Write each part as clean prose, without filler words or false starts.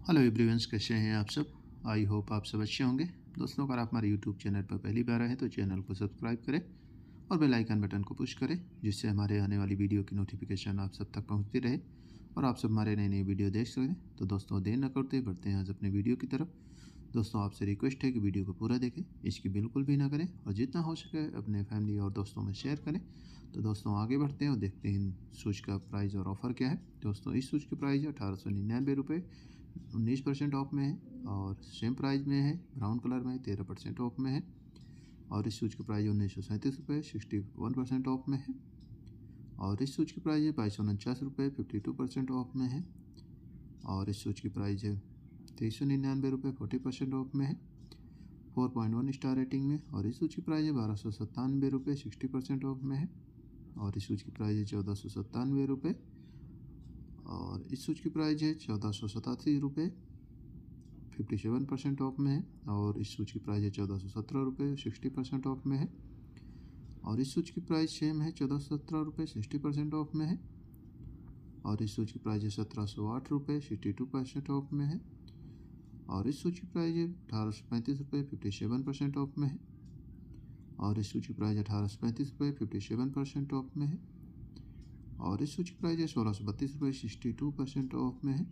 Hello everyone, कैसे हैं आप सब। आई होप आप सब अच्छे होंगे। दोस्तों, अगर आप हमारे यूट्यूब चैनल पर पहली बार आए हैं तो चैनल को सब्सक्राइब करें और बेल आइकन बटन को पुश करें, जिससे हमारे आने वाली वीडियो की नोटिफिकेशन आप सब तक पहुंचती रहे और आप सब हमारे नई नई वीडियो देख सकें। तो दोस्तों, देर न करते बढ़ते हैं आज अपने वीडियो की तरफ। दोस्तों, आपसे रिक्वेस्ट है कि वीडियो को पूरा देखें, इसकी बिल्कुल भी ना करें और जितना हो सके अपने फैमिली और दोस्तों में शेयर करें। तो दोस्तों, आगे बढ़ते हैं और देखते हैं शूज़ का प्राइस और ऑफ़र क्या है। दोस्तों, इस शूज़ की प्राइस है 1899 रुपये, 19% ऑफ में है। और सेम प्राइस में है, ब्राउन कलर में 13% ऑफ में है। और इस शूज़ की प्राइस 1937 रुपये, 61% ऑफ में है। और इस शूज़ की प्राइस है 2249 रुपये, 52% ऑफ में है। और इस शूज़ की प्राइस है 2399 रुपये, 40% ऑफ में है, 4.1 स्टार रेटिंग में। और इस शूज़ की प्राइस है 1297 रुपये, 60% ऑफ में है। और इस शूज़ की प्राइस है 1497 रुपये। और इस शूज़ की प्राइस है 1487 रुपये, 57% ऑफ में है। और इस शूज़ की प्राइस है 1417 रुपये, 60% ऑफ में है। और इस शूज़ की प्राइस सेम है 1417 रुपये, 60% ऑफ में है। और इस शूज़ की प्राइस है 1708 रुपये, 62% ऑफ में है। और इस शूज़ की प्राइस है 1835 रुपये, 57% ऑफ में है। और इस शूज़ की प्राइस है 1835 रुपये, 57% ऑफ में है। और इस शूज़ की प्राइस है 1632 रुपये, 62% ऑफ में है।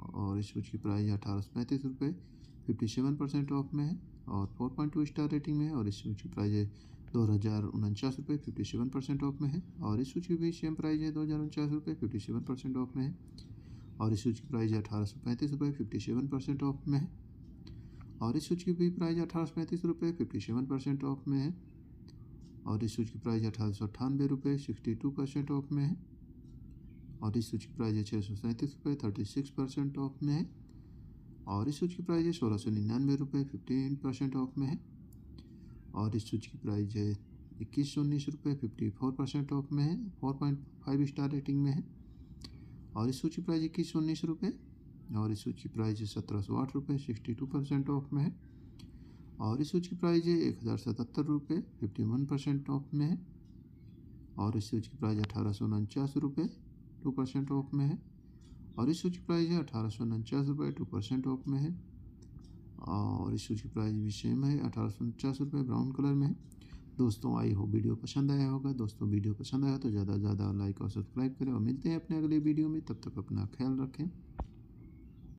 और इस शूज़ की प्राइस है 1835 रुपये, 57% ऑफ में है और 4.2 स्टार रेटिंग में है। और इस शूज़ की प्राइस है 2049 रुपये, 57% ऑफ में है। और इस शूज़ की भी सेम प्राइस है 2049 रुपये, 57% ऑफ में है। और इस शूज़ की प्राइस है 1835 रुपये, 57% ऑफ में है। और इस शूज़ की भी प्राइस है 1835 रुपये, 57% ऑफ में है। और इस शूज़ की प्राइस है 1898 रुपये, 62% ऑफ में है। और इस शूज़ की प्राइस है 637 रुपये, 36% ऑफ में है। और इस शूज़ की प्राइस है 1699 रुपये, 15% ऑफ में है। और इस शूज़ की प्राइस है 2119 रुपये, 54% ऑफ में है, 4.5 स्टार रेटिंग में है। और इस शूज़ की प्राइस 2119 रुपये। और इस शूज़ की प्राइस है 1708 रुपये, 62% ऑफ में है। और इस शूज़ की प्राइस है 1077 रुपये, 51% ऑफ में है। और इस शूज़ की प्राइस 1849 रुपये, 2% ऑफ में है। और इस शूज़ की प्राइस है 1849 रुपये, 2% ऑफ में है। और इस शूज़ की प्राइस भी सेम है 1849 रुपये, ब्राउन कलर में है। दोस्तों, आई हो वीडियो पसंद आया होगा। दोस्तों, वीडियो पसंद आया तो ज़्यादा से ज़्यादा लाइक और सब्सक्राइब करें और मिलते हैं अपने अगले वीडियो में। तब तक अपना ख्याल रखें।